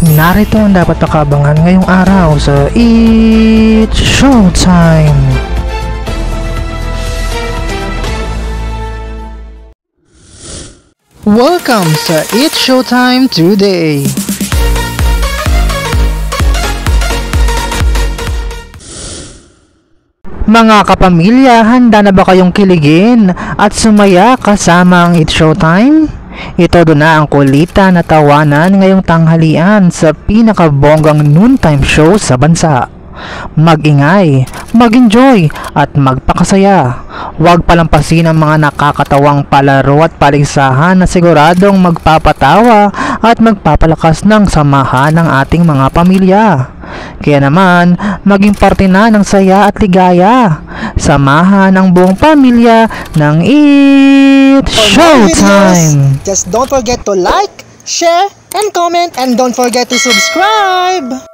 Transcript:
Narito ang dapat pakabangan ngayong araw sa It's Showtime! Welcome sa It's Showtime today! Mga kapamilya, handa na ba kayong kiligin at sumaya kasama ang It's Showtime? Ito doon na ang kulitan na tawanan ngayong tanghalian sa pinakabonggang noontime show sa bansa. Mag-ingay, mag-enjoy at magpakasaya. Huwag palampasin ang mga nakakatawang palaro at paligsahan na siguradong magpapatawa at magpapalakas ng samahan ng ating mga pamilya. Kaya naman, maging parte na ng saya at ligaya. Samahan ang buong pamilya ng It's Showtime! Just don't forget to like, share, and comment, and don't forget to subscribe!